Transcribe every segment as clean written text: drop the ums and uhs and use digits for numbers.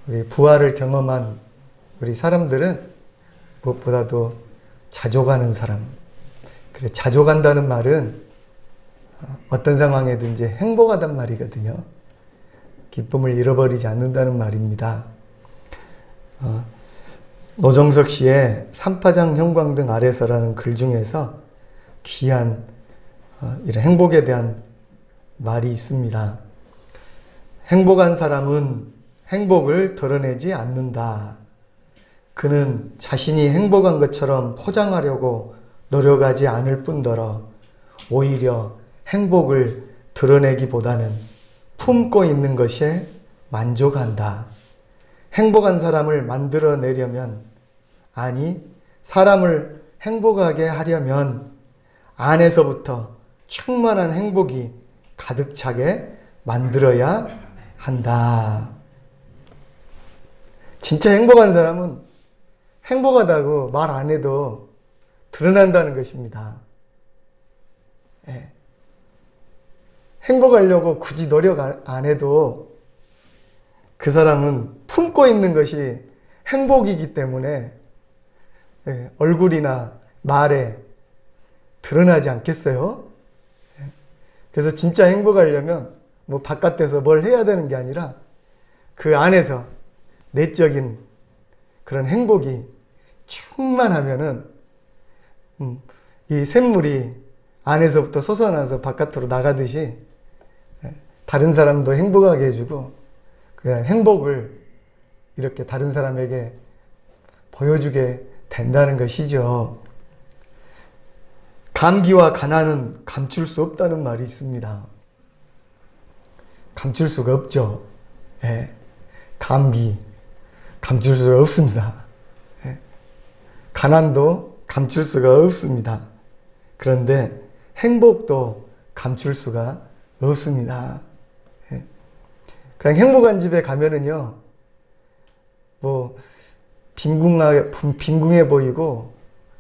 우리 부활을 경험한 우리 사람들은 무엇보다도 자족하는 사람. 그래, 자족한다는 말은 어떤 상황에든지 행복하단 말이거든요. 기쁨을 잃어버리지 않는다는 말입니다. 노정석 씨의 삼파장 형광등 아래서라는 글 중에서 귀한 이런 행복에 대한 말이 있습니다. 행복한 사람은 행복을 드러내지 않는다. 그는 자신이 행복한 것처럼 포장하려고 노력하지 않을 뿐더러 오히려 행복을 드러내기보다는 품고 있는 것에 만족한다. 행복한 사람을 만들어내려면, 아니, 사람을 행복하게 하려면 안에서부터 충만한 행복이 가득 차게 만들어야 한다. 진짜 행복한 사람은 행복하다고 말 안 해도 드러난다는 것입니다. 예. 행복하려고 굳이 노력 안 해도 그 사람은 품고 있는 것이 행복이기 때문에 얼굴이나 말에 드러나지 않겠어요? 그래서 진짜 행복하려면 뭐 바깥에서 뭘 해야 되는 게 아니라 그 안에서 내적인 그런 행복이 충만하면은 이 샘물이 안에서부터 솟아나서 바깥으로 나가듯이 다른 사람도 행복하게 해주고 그 행복을 이렇게 다른 사람에게 보여주게 된다는 것이죠. 감기와 가난은 감출 수 없다는 말이 있습니다. 감출 수가 없죠. 예. 감기 감출 수가 없습니다. 예. 가난도 감출 수가 없습니다. 그런데 행복도 감출 수가 없습니다. 예. 그냥 행복한 집에 가면은요, 뭐 빈궁해 보이고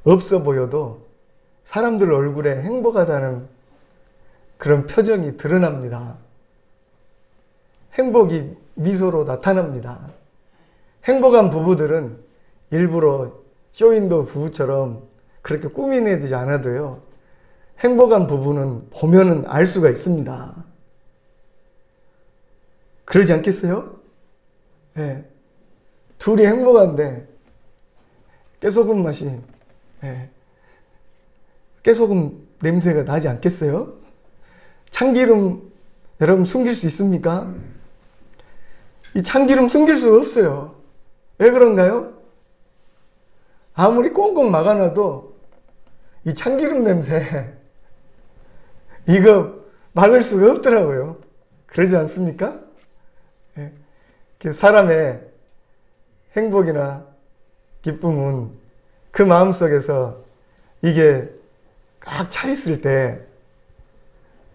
없어 보여도 사람들 얼굴에 행복하다는 그런 표정이 드러납니다. 행복이 미소로 나타납니다. 행복한 부부들은 일부러 쇼윈도 부부처럼 그렇게 꾸미내지 않아도요, 행복한 부부는 보면은 알 수가 있습니다. 그러지 않겠어요? 예. 둘이 행복한데 깨소금 맛이, 예. 깨소금 냄새가 나지 않겠어요? 참기름 여러분 숨길 수 있습니까? 이 참기름 숨길 수가 없어요. 왜 그런가요? 아무리 꽁꽁 막아놔도 이 참기름 냄새 이거 막을 수가 없더라고요. 그러지 않습니까? 예. 사람의 행복이나 기쁨은 그 마음속에서 이게 꽉 차 있을 때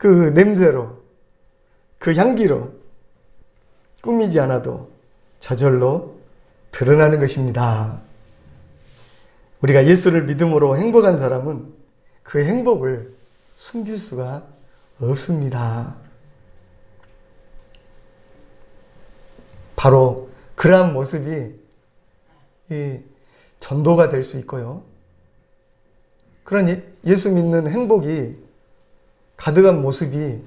그 냄새로, 그 향기로 꾸미지 않아도 저절로 드러나는 것입니다. 우리가 예수를 믿음으로 행복한 사람은 그 행복을 숨길 수가 없습니다. 바로 그러한 모습이 이 전도가 될 수 있고요. 그런 예수 믿는 행복이 가득한 모습이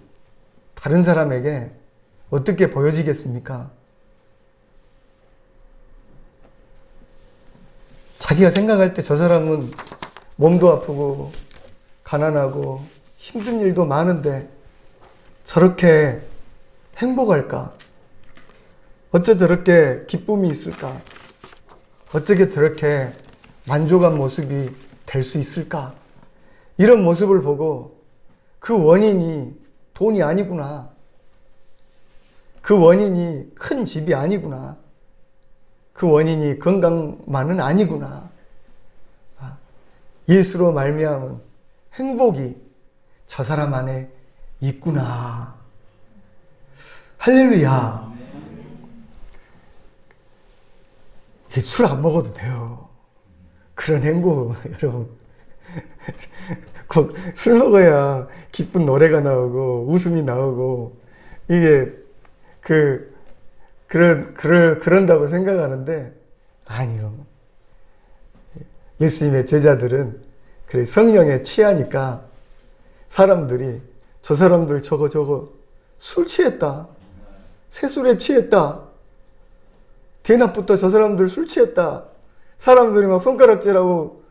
다른 사람에게 어떻게 보여지겠습니까? 자기가 생각할 때 저 사람은 몸도 아프고 가난하고 힘든 일도 많은데 저렇게 행복할까? 어째 저렇게 기쁨이 있을까? 어떻게 저렇게 만족한 모습이 될 수 있을까? 이런 모습을 보고 그 원인이 돈이 아니구나. 그 원인이 큰 집이 아니구나. 그 원인이 건강만은 아니구나. 예수로 말미암은 행복이 저 사람 안에 있구나. 할렐루야. 술 안 먹어도 돼요. 그런 행복, 여러분. 꼭 술 먹어야 기쁜 노래가 나오고 웃음이 나오고 이게 그런다고 생각하는데, 아니요. 예수님의 제자들은 그래 성령에 취하니까 사람들이 저 사람들 저거 술 취했다. 새술에 취했다. 대낮부터 저 사람들 술 취했다. 사람들이 막 손가락질하고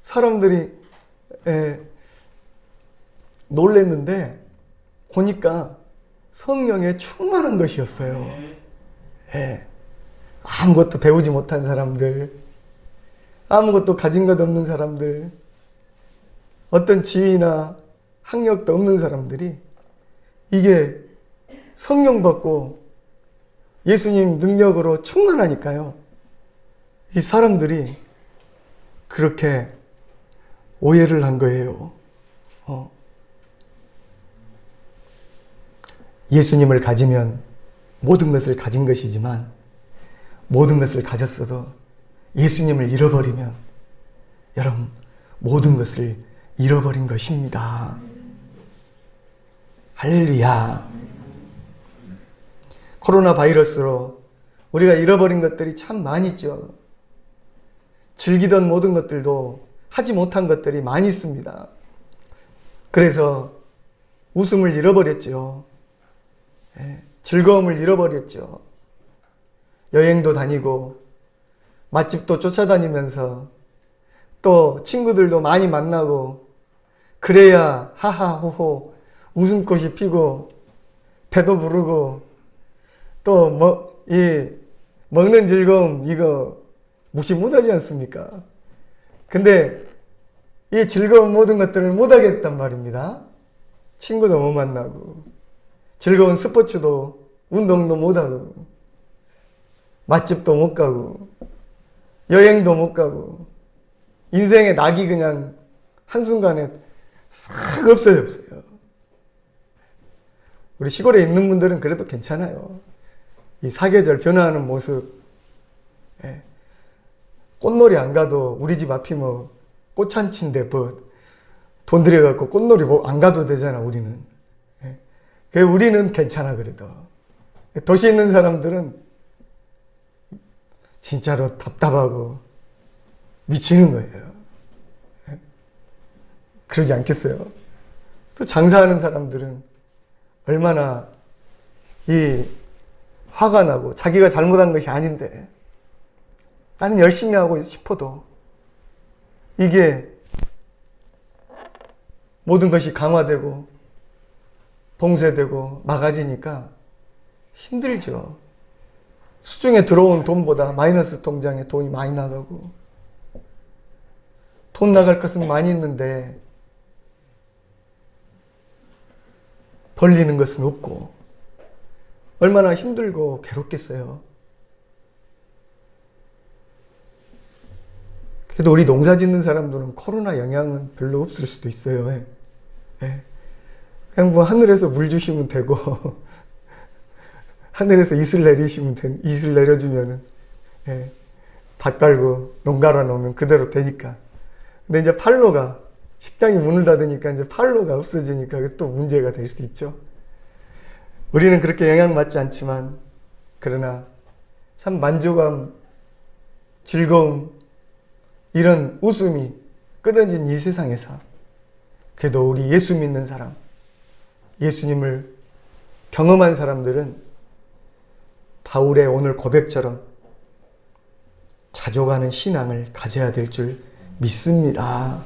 사람들이 놀랬는데 보니까 성령에 충만한 것이었어요. 아무것도 배우지 못한 사람들, 아무것도 가진 것 없는 사람들, 어떤 지위나 학력도 없는 사람들이 이게 성령 받고 예수님 능력으로 충만하니까요. 이 사람들이 그렇게 오해를 한 거예요. 예수님을 가지면 모든 것을 가진 것이지만 모든 것을 가졌어도 예수님을 잃어버리면 여러분 모든 것을 잃어버린 것입니다. 할렐루야. 코로나 바이러스로 우리가 잃어버린 것들이 참 많이 있죠. 즐기던 모든 것들도 하지 못한 것들이 많이 있습니다. 그래서 웃음을 잃어버렸죠. 즐거움을 잃어버렸죠. 여행도 다니고 맛집도 쫓아다니면서 또 친구들도 많이 만나고 그래야 하하호호 웃음꽃이 피고 배도 부르고 또 먹는 즐거움 이거 무시 못하지 않습니까? 근데 이 즐거운 모든 것들을 못하겠단 말입니다. 친구도 못 만나고 즐거운 스포츠도 운동도 못하고 맛집도 못 가고 여행도 못 가고 인생의 낙이 그냥 한순간에 싹 없어졌어요. 우리 시골에 있는 분들은 그래도 괜찮아요. 이 사계절 변화하는 모습, 꽃놀이 안 가도 우리 집 앞이 뭐 꽃잔치인데 뭐 돈 들여갖고 꽃놀이 안 가도 되잖아 우리는. 우리는 괜찮아 그래도. 도시에 있는 사람들은 진짜로 답답하고 미치는 거예요. 그러지 않겠어요? 또 장사하는 사람들은 얼마나 이 화가 나고 자기가 잘못한 것이 아닌데 나는 열심히 하고 싶어도 이게 모든 것이 강화되고 봉쇄되고 막아지니까 힘들죠. 수중에 들어온 돈보다 마이너스 통장에 돈이 많이 나가고 돈 나갈 것은 많이 있는데 벌리는 것은 없고 얼마나 힘들고 괴롭겠어요. 그래도 우리 농사 짓는 사람들은 코로나 영향은 별로 없을 수도 있어요. 그냥 뭐 하늘에서 물 주시면 되고 하늘에서 이슬 내려주면은 밭 깔고 농 갈아 놓으면 그대로 되니까. 근데 이제 팔로가 식당이 문을 닫으니까 이제 팔로가 없어지니까 그게 또 문제가 될 수 있죠. 우리는 그렇게 영향받지 않지만 그러나 참 만족감, 즐거움, 이런 웃음이 끊어진 이 세상에서 그래도 우리 예수 믿는 사람, 예수님을 경험한 사람들은 바울의 오늘 고백처럼 자족하는 신앙을 가져야 될 줄 믿습니다.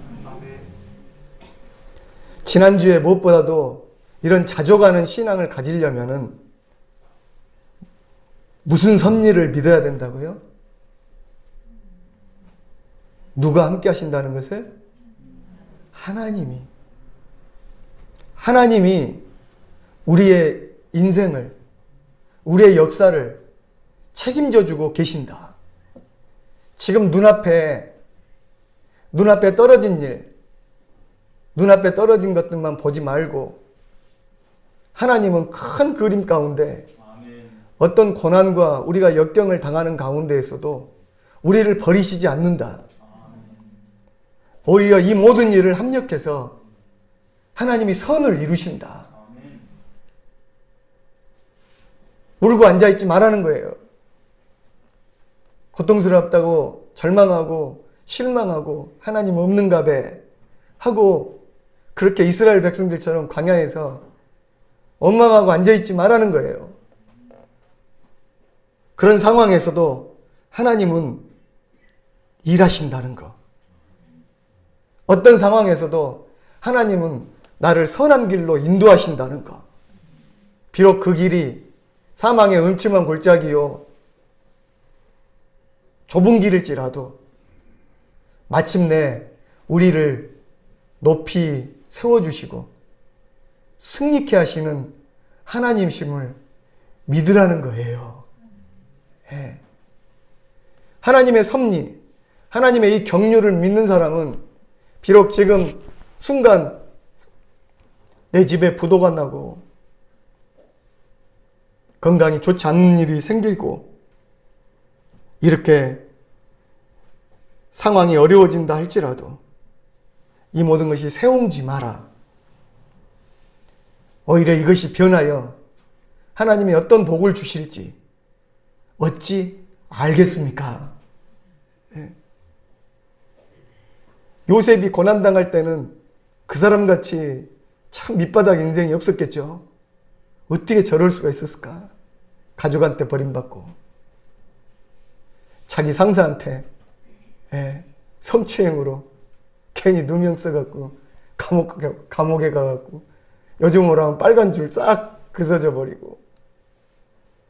지난주에 무엇보다도 이런 자족하는 신앙을 가지려면은 무슨 섭리를 믿어야 된다고요? 누가 함께 하신다는 것을? 하나님이 우리의 인생을, 우리의 역사를 책임져 주고 계신다. 지금 눈앞에 떨어진 일, 눈앞에 떨어진 것들만 보지 말고 하나님은 큰 그림 가운데 어떤 고난과 우리가 역경을 당하는 가운데에서도 우리를 버리시지 않는다. 오히려 이 모든 일을 합력해서 하나님이 선을 이루신다. 놀고 앉아있지 말라는 거예요. 고통스럽다고 절망하고 실망하고 하나님 없는가 배 하고 그렇게 이스라엘 백성들처럼 광야에서 원망하고 앉아있지 말라는 거예요. 그런 상황에서도 하나님은 일하신다는 거. 어떤 상황에서도 하나님은 나를 선한 길로 인도하신다는 거. 비록 그 길이 사망의 음침한 골짜기요 좁은 길일지라도 마침내 우리를 높이 세워주시고 승리케 하시는 하나님심을 믿으라는 거예요. 예. 하나님의 섭리, 하나님의 이 경륜을 믿는 사람은 비록 지금 순간 내 집에 부도가 나고 건강이 좋지 않은 일이 생기고 이렇게 상황이 어려워진다 할지라도 이 모든 것이 세옹지 마라. 오히려 이것이 변하여 하나님이 어떤 복을 주실지 어찌 알겠습니까? 예. 요셉이 고난당할 때는 그 사람같이 참 밑바닥 인생이 없었겠죠. 어떻게 저럴 수가 있었을까? 가족한테 버림받고 자기 상사한테 성추행으로 괜히 누명 써갖고 감옥에 가갖고 요즘으로 하면 빨간 줄 싹 그서져 버리고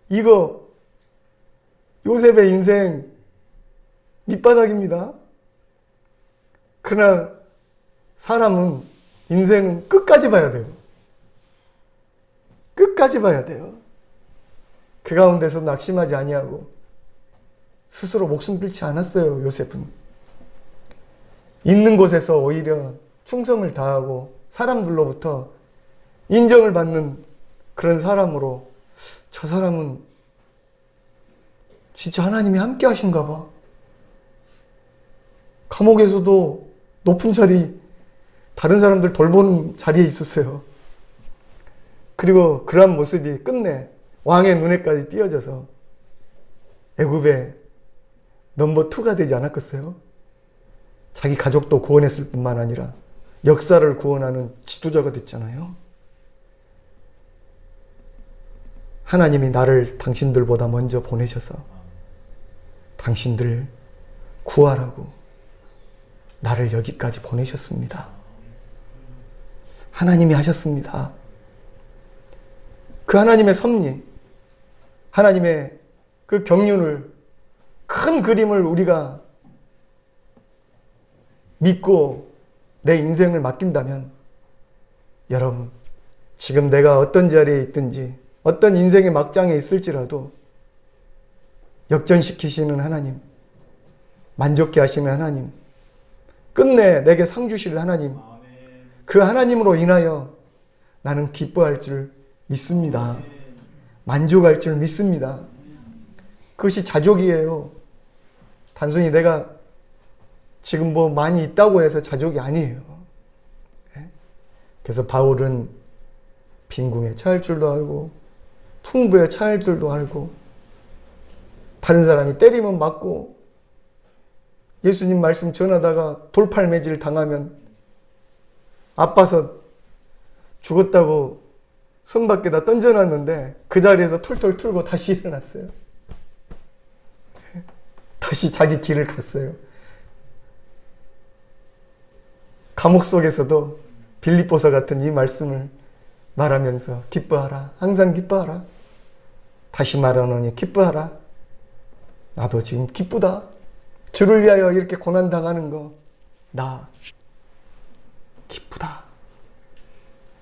이거 요셉의 인생 밑바닥입니다. 그러나 사람은 인생은 끝까지 봐야 돼요. 끝까지 봐야 돼요. 그 가운데서 낙심하지 아니하고 스스로 목숨 잃지 않았어요. 요셉은. 있는 곳에서 오히려 충성을 다하고 사람들로부터 인정을 받는 그런 사람으로 저 사람은 진짜 하나님이 함께 하신가 봐. 감옥에서도 높은 자리, 다른 사람들 돌보는 자리에 있었어요. 그리고 그러한 모습이 끝내 왕의 눈에까지 띄어져서 애굽의 넘버 2가 되지 않았겠어요? 자기 가족도 구원했을 뿐만 아니라 역사를 구원하는 지도자가 됐잖아요. 하나님이 나를 당신들보다 먼저 보내셔서 당신들 구하라고 나를 여기까지 보내셨습니다. 하나님이 하셨습니다. 그 하나님의 섭리, 하나님의 그 경륜을, 큰 그림을 우리가 믿고 내 인생을 맡긴다면 여러분, 지금 내가 어떤 자리에 있든지 어떤 인생의 막장에 있을지라도 역전시키시는 하나님, 만족케 하시는 하나님, 끝내 내게 상 주실 하나님, 그 하나님으로 인하여 나는 기뻐할 줄 믿습니다. 만족할 줄 믿습니다. 그것이 자족이에요. 단순히 내가 지금 뭐 많이 있다고 해서 자족이 아니에요. 그래서 바울은 빈궁에 처할 줄도 알고 풍부에 처할 줄도 알고 다른 사람이 때리면 맞고 예수님 말씀 전하다가 돌팔매질 당하면 아파서 죽었다고 성 밖에다 던져놨는데 그 자리에서 툴툴 툴고 다시 일어났어요. 다시 자기 길을 갔어요. 감옥 속에서도 빌립보서 같은 이 말씀을 말하면서 기뻐하라. 항상 기뻐하라. 다시 말하노니 기뻐하라. 나도 지금 기쁘다. 주를 위하여 이렇게 고난당하는 거 나 기쁘다.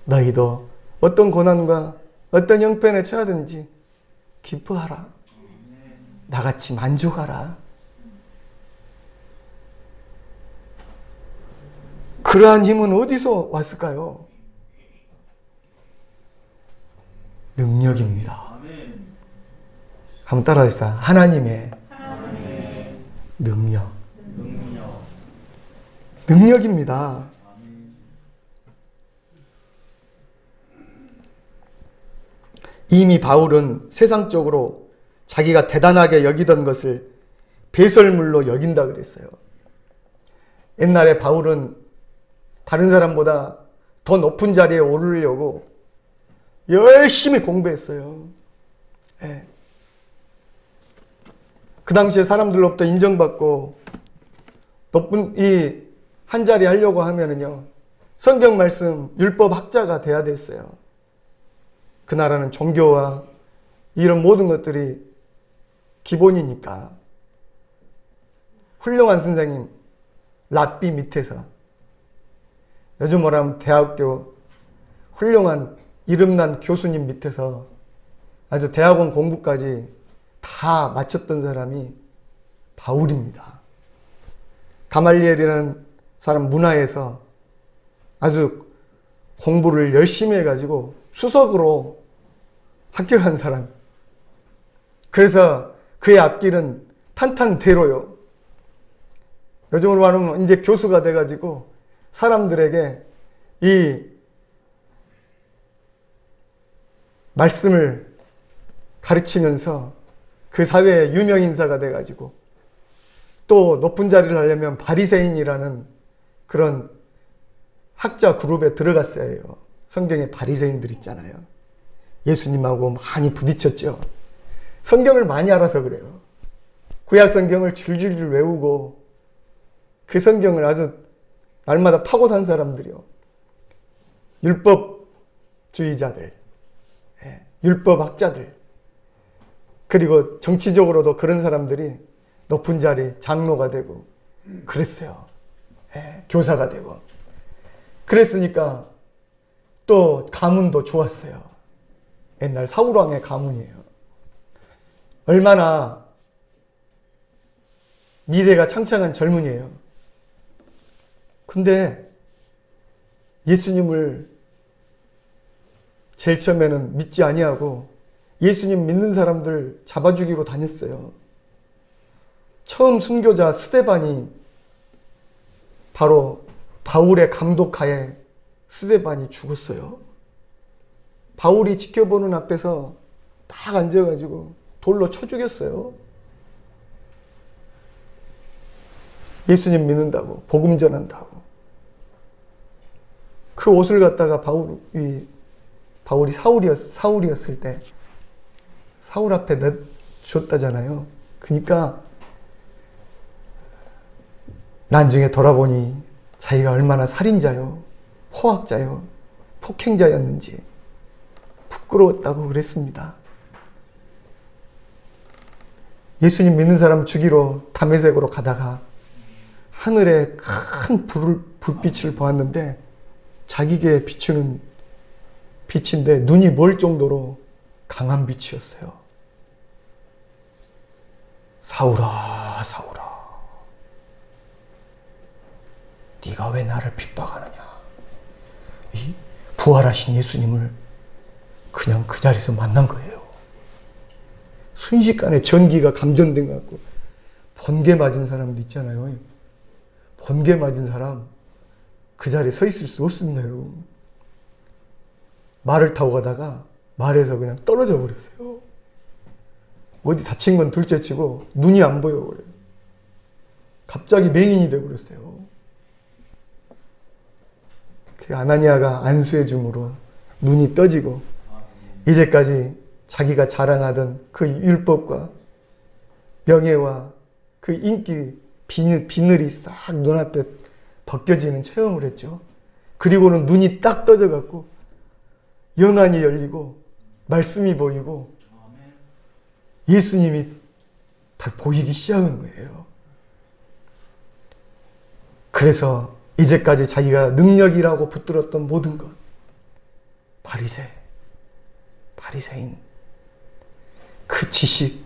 너희도 어떤 고난과 어떤 형편에 처하든지 기뻐하라. 나같이 만족하라. 그러한 힘은 어디서 왔을까요? 능력입니다. 한번 따라합시다. 하나님의 능력. 능력입니다. 이미 바울은 세상적으로 자기가 대단하게 여기던 것을 배설물로 여긴다 그랬어요. 옛날에 바울은 다른 사람보다 더 높은 자리에 오르려고 열심히 공부했어요. 예. 그 당시에 사람들로부터 인정받고 높은 이 한 자리 하려고 하면은요, 성경 말씀 율법 학자가 돼야 됐어요. 그 나라는 종교와 이런 모든 것들이 기본이니까. 훌륭한 선생님 랍비 밑에서, 요즘 뭐라면 대학교 훌륭한 이름난 교수님 밑에서 아주 대학원 공부까지 다 마쳤던 사람이 바울입니다. 가말리엘이라는 사람 문화에서 아주 공부를 열심히 해가지고 수석으로 합격한 사람. 그래서 그의 앞길은 탄탄대로요. 요즘으로 말하면 이제 교수가 돼가지고 사람들에게 이 말씀을 가르치면서 그 사회의 유명 인사가 돼가지고 또 높은 자리를 하려면 바리새인이라는 그런 학자 그룹에 들어갔어야 해요. 성경에 바리새인들 있잖아요. 예수님하고 많이 부딪혔죠. 성경을 많이 알아서 그래요. 구약 성경을 줄줄줄 외우고 그 성경을 아주 날마다 파고 산 사람들이요. 율법주의자들, 율법학자들, 그리고 정치적으로도 그런 사람들이 높은 자리 장로가 되고 그랬어요. 교사가 되고. 그랬으니까 또 가문도 좋았어요. 옛날 사울왕의 가문이에요. 얼마나 미래가 창창한 젊은이에요. 근데 예수님을 제일 처음에는 믿지 아니하고 예수님 믿는 사람들 잡아 죽이고 다녔어요. 처음 순교자 스데반이 바로 바울의 감독하에 스데반이 죽었어요. 바울이 지켜보는 앞에서 딱 앉아가지고 돌로 쳐 죽였어요. 예수님 믿는다고, 복음 전한다고. 그 옷을 갖다가 바울이 사울이었을 때 사울 앞에 내줬다잖아요. 그러니까 나중에 돌아보니 자기가 얼마나 살인자요, 포악자요, 폭행자였는지 부끄러웠다고 그랬습니다. 예수님 믿는 사람 죽이러 다메섹으로 가다가 하늘에 큰 불빛을 보았는데 자기에게 비추는 빛인데 눈이 멀 정도로 강한 빛이었어요. 사울아, 사울아, 네가 왜 나를 핍박하느냐. 이 부활하신 예수님을 그냥 그 자리에서 만난 거예요. 순식간에 전기가 감전된 것 같고, 번개 맞은 사람도 있잖아요. 번개 맞은 사람 그 자리에 서 있을 수 없습니다, 여러분. 말을 타고 가다가 말에서 그냥 떨어져 버렸어요. 어디 다친 건 둘째치고 눈이 안 보여 버려요. 갑자기 맹인이 돼 버렸어요. 그 아나니아가 안수해 줌으로 눈이 떠지고 이제까지 자기가 자랑하던 그 율법과 명예와 그 인기 비늘이 싹 눈앞에 벗겨지는 체험을 했죠. 그리고는 눈이 딱 떠져갖고 영안이 열리고 말씀이 보이고 예수님이 다 보이기 시작한 거예요. 그래서 이제까지 자기가 능력이라고 붙들었던 모든 것, 바리새인, 그 지식,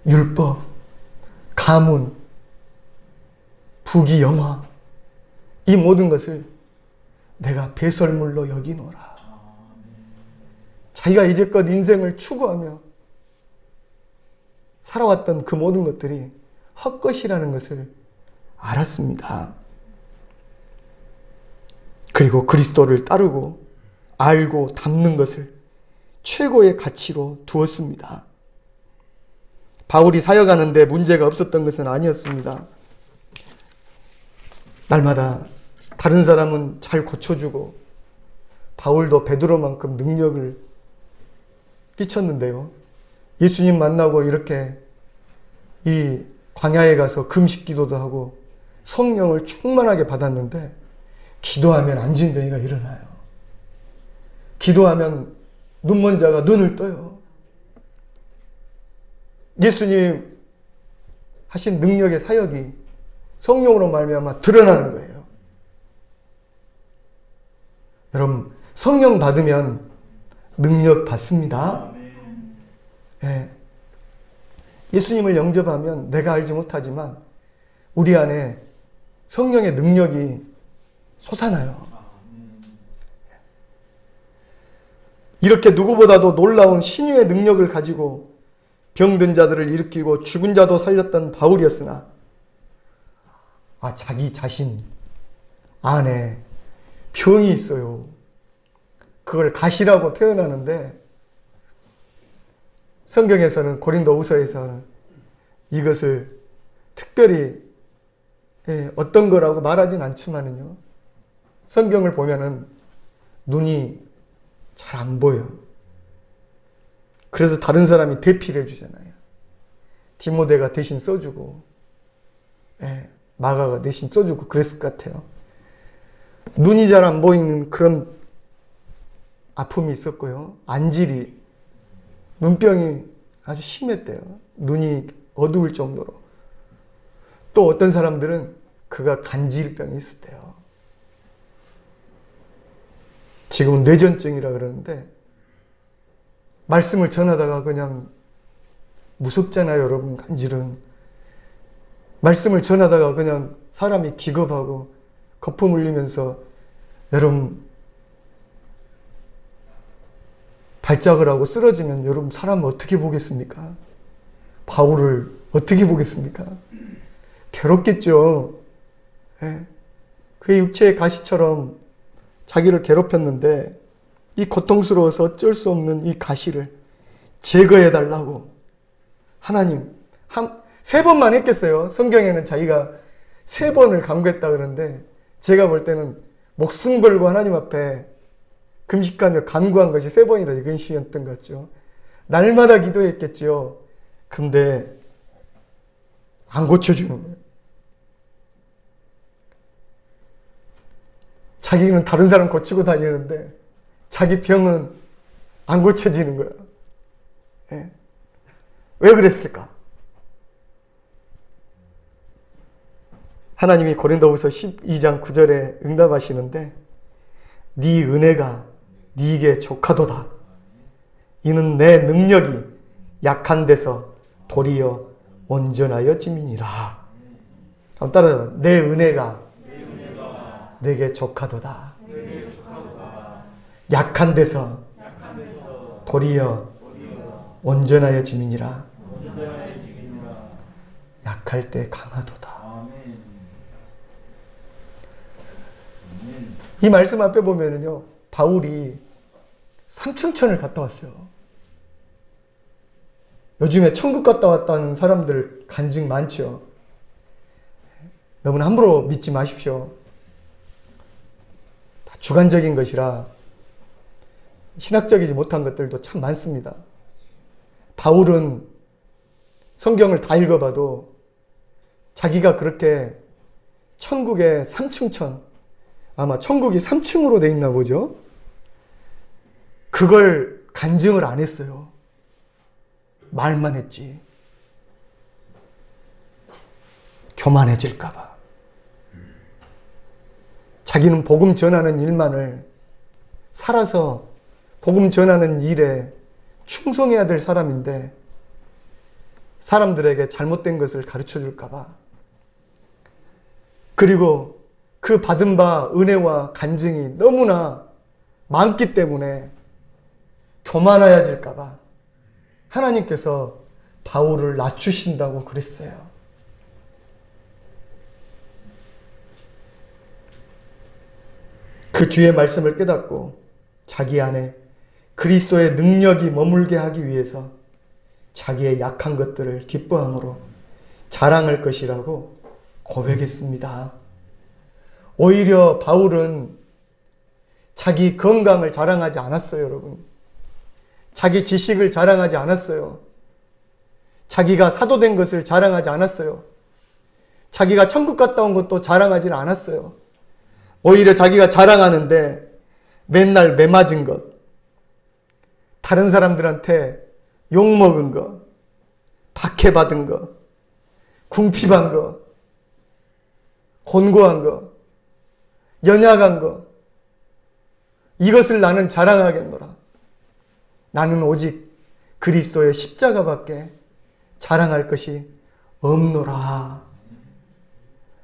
율법, 가문, 부귀, 영화, 이 모든 것을 내가 배설물로 여기노라. 자기가 이제껏 인생을 추구하며 살아왔던 그 모든 것들이 헛것이라는 것을 알았습니다. 그리고 그리스도를 따르고 알고 담는 것을 최고의 가치로 두었습니다. 바울이 사역하는데 문제가 없었던 것은 아니었습니다. 날마다 다른 사람은 잘 고쳐주고 바울도 베드로만큼 능력을 끼쳤는데요. 예수님 만나고 이렇게 이 광야에 가서 금식 기도도 하고 성령을 충만하게 받았는데 기도하면 안진뱅이가 일어나요. 기도하면 눈먼 자가 눈을 떠요. 예수님 하신 능력의 사역이 성령으로 말미암아 드러나는 거예요. 여러분, 성령 받으면 능력 받습니다. 예. 예수님을 영접하면 내가 알지 못하지만 우리 안에 성령의 능력이 솟아나요. 이렇게 누구보다도 놀라운 신유의 능력을 가지고 병든 자들을 일으키고 죽은 자도 살렸던 바울이었으나 자기 자신 안에 병이 있어요. 그걸 가시라고 표현하는데 성경에서는 고린도후서에서는 이것을 특별히 어떤 거라고 말하진 않지만은요. 성경을 보면은 눈이 잘 안 보여. 그래서 다른 사람이 대피를 해주잖아요. 디모데가 대신 써주고, 마가가 대신 써주고 그랬을 것 같아요. 눈이 잘 안 보이는 그런 아픔이 있었고요. 안질이, 눈병이 아주 심했대요. 눈이 어두울 정도로. 또 어떤 사람들은 그가 간질병이 있었대요. 지금은 뇌전증이라 그러는데 말씀을 전하다가 그냥 무섭잖아요, 여러분. 간질은 말씀을 전하다가 그냥 사람이 기겁하고 거품 흘리면서 여러분 발작을 하고 쓰러지면 여러분 사람을 어떻게 보겠습니까? 바울을 어떻게 보겠습니까? 괴롭겠죠. 그의 육체의 가시처럼 자기를 괴롭혔는데 이 고통스러워서 어쩔 수 없는 이 가시를 제거해 달라고 하나님 3번만 했겠어요. 성경에는 자기가 3번을 간구했다 그러는데 제가 볼 때는 목숨 걸고 하나님 앞에 금식하며 간구한 것이 3번이라 이건 시였던 것 같죠. 날마다 기도했겠죠. 근데 안 고쳐주는 거예요. 자기는 다른 사람 고치고 다니는데 자기 병은 안 고쳐지는 거예요. 왜 그랬을까? 하나님이 고린도후서 12장 9절에 응답하시는데 네 은혜가 네게 족하도다. 이는 내 능력이 약한 데서 도리어 온전하여 짐이니라. 한번 따라서 내 은혜가 내게 족하도다. 약한 데서 도리어 온전하여 짐이니라. 약할 때 강하도다. 이 말씀 앞에 보면은요, 바울이 삼층천을 갔다 왔어요. 요즘에 천국 갔다 왔다는 사람들 간증 많죠. 너무나 함부로 믿지 마십시오. 다 주관적인 것이라 신학적이지 못한 것들도 참 많습니다. 바울은 성경을 다 읽어봐도 자기가 그렇게 천국의 3층천, 아마 천국이 3층으로 돼 있나 보죠. 그걸 간증을 안 했어요. 말만 했지. 교만해질까봐. 자기는 복음 전하는 일만을 살아서 복음 전하는 일에 충성해야 될 사람인데 사람들에게 잘못된 것을 가르쳐 줄까봐. 그리고 그 받은 바 은혜와 간증이 너무나 많기 때문에 교만해질까봐 하나님께서 바울을 낮추신다고 그랬어요. 그 주의 말씀을 깨닫고 자기 안에 그리스도의 능력이 머물게 하기 위해서 자기의 약한 것들을 기뻐함으로 자랑할 것이라고 고백했습니다. 오히려 바울은 자기 건강을 자랑하지 않았어요, 여러분. 자기 지식을 자랑하지 않았어요. 자기가 사도된 것을 자랑하지 않았어요. 자기가 천국 갔다 온 것도 자랑하지 않았어요. 오히려 자기가 자랑하는데 맨날 매맞은 것, 다른 사람들한테 욕먹은 거, 박해받은 거, 궁핍한 거, 곤고한 거, 연약한 거, 이것을 나는 자랑하겠노라. 나는 오직 그리스도의 십자가밖에 자랑할 것이 없노라.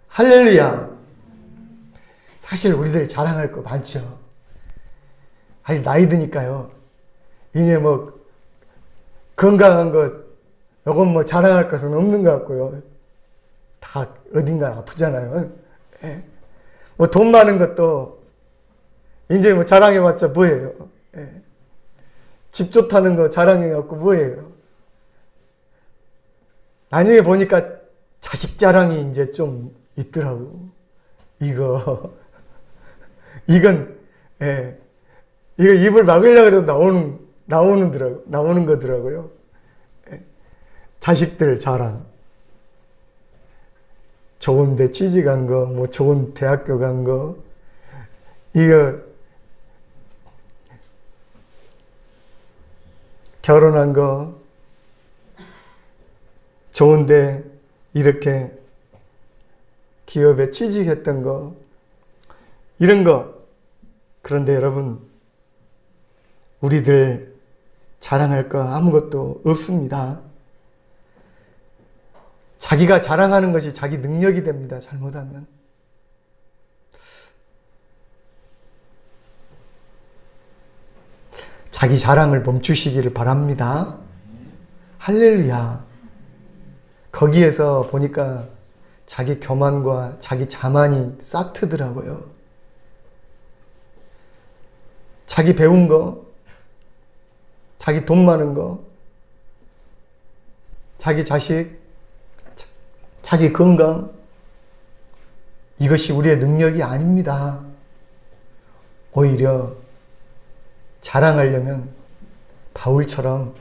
할렐루야. 사실 우리들 자랑할 거 많죠. 아직 나이 드니까요. 이제 뭐 건강한 것, 요건 뭐 자랑할 것은 없는 것 같고요. 다 어딘가 아프잖아요. 예. 뭐 돈 많은 것도 이제 뭐 자랑해봤자 뭐예요. 예. 집 좋다는 거 자랑해갖고 뭐예요. 나중에 보니까 자식 자랑이 이제 좀 있더라고. 이건, 예. 이거 입을 막으려고 해도 나오는 거더라고요. 예. 자식들 자랑. 좋은 데 취직 간 거, 뭐 좋은 대학교 간 거, 이거, 결혼한 거, 좋은데 이렇게 기업에 취직했던 거, 이런 거. 그런데 여러분, 우리들 자랑할 거 아무것도 없습니다. 자기가 자랑하는 것이 자기 능력이 됩니다. 잘못하면. 자기 자랑을 멈추시기를 바랍니다. 할렐루야. 거기에서 보니까 자기 교만과 자기 자만이 싹 트더라고요. 자기 배운 거, 자기 돈 많은 거, 자기 자식, 자기 건강, 이것이 우리의 능력이 아닙니다. 오히려 자랑하려면 바울처럼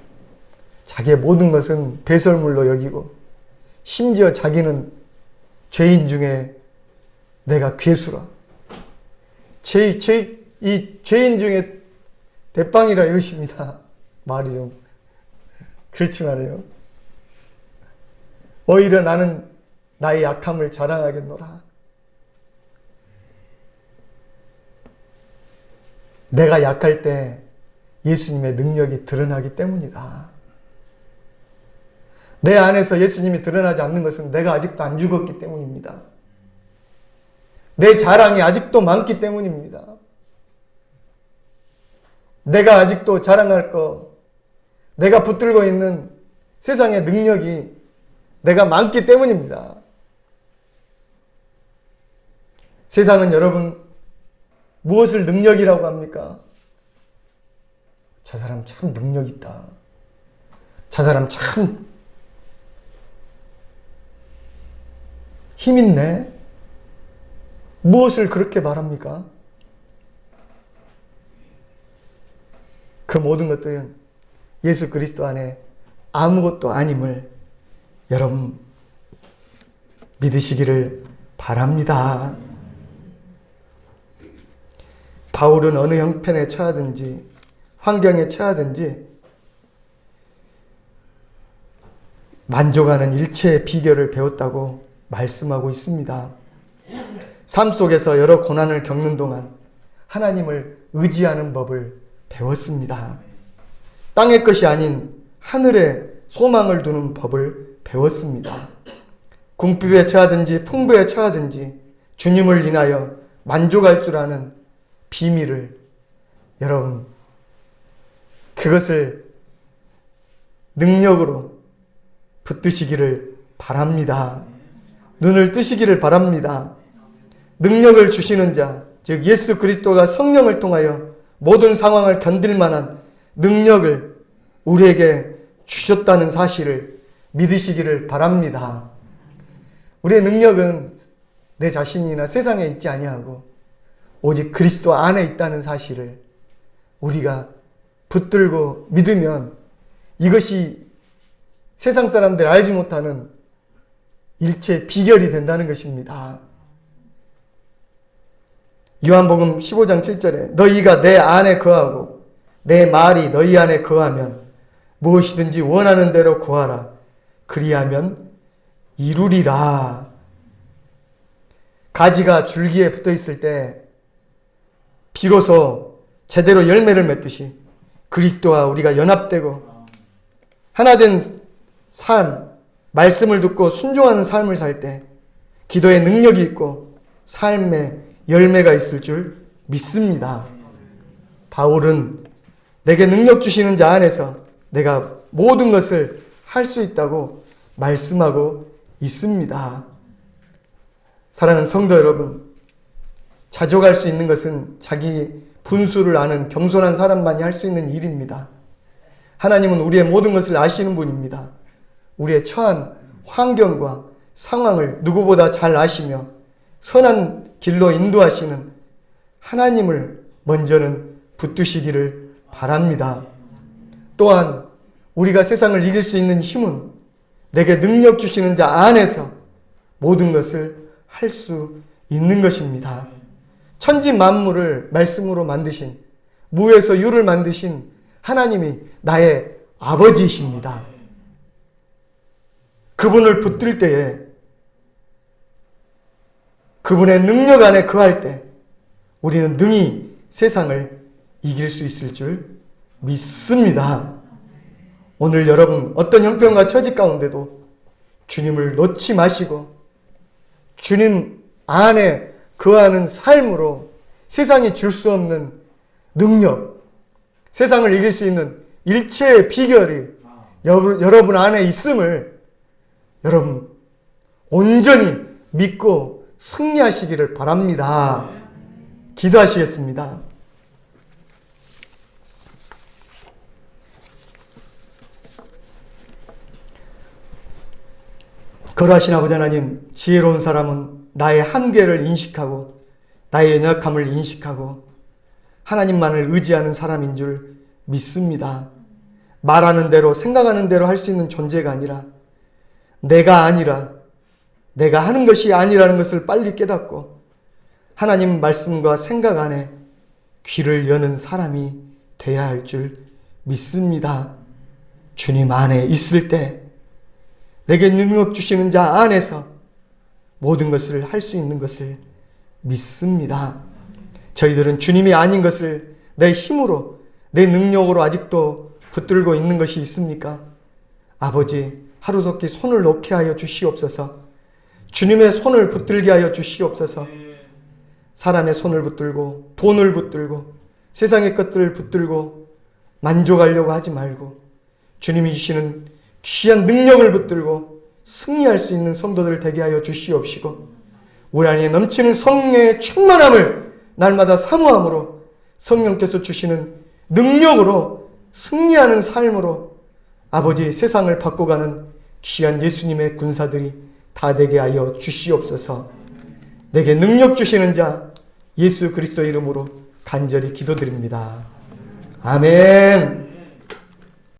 자기의 모든 것은 배설물로 여기고, 심지어 자기는 죄인 중에 내가 괴수라. 이 죄인 중에 대빵이라 이것입니다. 말이 좀 그렇지만요. 오히려 나는 나의 약함을 자랑하겠노라. 내가 약할 때 예수님의 능력이 드러나기 때문이다. 내 안에서 예수님이 드러나지 않는 것은 내가 아직도 안 죽었기 때문입니다. 내 자랑이 아직도 많기 때문입니다. 내가 아직도 자랑할 거, 내가 붙들고 있는 세상의 능력이 내가 많기 때문입니다. 세상은 여러분 무엇을 능력이라고 합니까? 저 사람 참 능력 있다. 저 사람 참 힘 있네. 무엇을 그렇게 말합니까? 그 모든 것들은 예수 그리스도 안에 아무것도 아님을 여러분 믿으시기를 바랍니다. 바울은 어느 형편에 처하든지 환경에 처하든지 만족하는 일체의 비결을 배웠다고 말씀하고 있습니다. 삶 속에서 여러 고난을 겪는 동안 하나님을 의지하는 법을 배웠습니다. 땅의 것이 아닌 하늘에 소망을 두는 법을 배웠습니다. 궁핍에 처하든지 풍부에 처하든지 주님을 인하여 만족할 줄 아는 비밀을 여러분 그것을 능력으로 붙드시기를 바랍니다. 눈을 뜨시기를 바랍니다. 능력을 주시는 자, 즉 예수 그리스도가 성령을 통하여 모든 상황을 견딜 만한 능력을 우리에게 주셨다는 사실을 믿으시기를 바랍니다. 우리의 능력은 내 자신이나 세상에 있지 아니하고 오직 그리스도 안에 있다는 사실을 우리가 붙들고 믿으면 이것이 세상 사람들 알지 못하는 일체의 비결이 된다는 것입니다. 요한복음 15장 7절에 너희가 내 안에 거하고 내 말이 너희 안에 거하면 무엇이든지 원하는 대로 구하라. 그리하면 이루리라. 가지가 줄기에 붙어 있을 때 비로소 제대로 열매를 맺듯이 그리스도와 우리가 연합되고 하나된 삶, 말씀을 듣고 순종하는 삶을 살 때 기도의 능력이 있고 삶의 열매가 있을 줄 믿습니다. 바울은 내게 능력 주시는 자 안에서 내가 모든 것을 할 수 있다고 말씀하고 있습니다. 사랑하는 성도 여러분, 자족할 수 있는 것은 자기 분수를 아는 겸손한 사람만이 할 수 있는 일입니다. 하나님은 우리의 모든 것을 아시는 분입니다. 우리의 처한 환경과 상황을 누구보다 잘 아시며 선한 길로 인도하시는 하나님을 먼저는 붙드시기를 바랍니다. 또한 우리가 세상을 이길 수 있는 힘은 내게 능력 주시는 자 안에서 모든 것을 할 수 있는 것입니다. 천지 만물을 말씀으로 만드신, 무에서 유를 만드신 하나님이 나의 아버지이십니다. 그분을 붙들 때에, 그분의 능력 안에 거할 때 우리는 능히 세상을 이길 수 있을 줄 믿습니다. 오늘 여러분 어떤 형편과 처지 가운데도 주님을 놓지 마시고 주님 안에 거하는 삶으로 세상이 줄 수 없는 능력, 세상을 이길 수 있는 일체의 비결이 여러분 안에 있음을 여러분 온전히 믿고 승리하시기를 바랍니다. 기도하시겠습니다. 거룩하신 아버지 하나님, 지혜로운 사람은 나의 한계를 인식하고 나의 연약함을 인식하고 하나님만을 의지하는 사람인 줄 믿습니다. 말하는 대로 생각하는 대로 할 수 있는 존재가 아니라 내가 하는 것이 아니라는 것을 빨리 깨닫고 하나님 말씀과 생각 안에 귀를 여는 사람이 되어야 할 줄 믿습니다. 주님 안에 있을 때 내게 능력 주시는 자 안에서 모든 것을 할 수 있는 것을 믿습니다. 저희들은 주님이 아닌 것을 내 힘으로, 내 능력으로 아직도 붙들고 있는 것이 있습니까? 아버지, 하루속히 손을 놓게 하여 주시옵소서. 주님의 손을 붙들게 하여 주시옵소서. 사람의 손을 붙들고 돈을 붙들고 세상의 것들을 붙들고 만족하려고 하지 말고 주님이 주시는 귀한 능력을 붙들고 승리할 수 있는 성도들 되게 하여 주시옵시고 우리 안에 넘치는 성령의 충만함을 날마다 사모함으로 성령께서 주시는 능력으로 승리하는 삶으로 아버지 세상을 바꿔가는 귀한 예수님의 군사들이 다 되게 하여 주시옵소서. 내게 능력 주시는 자 예수 그리스도 이름으로 간절히 기도드립니다. 아멘.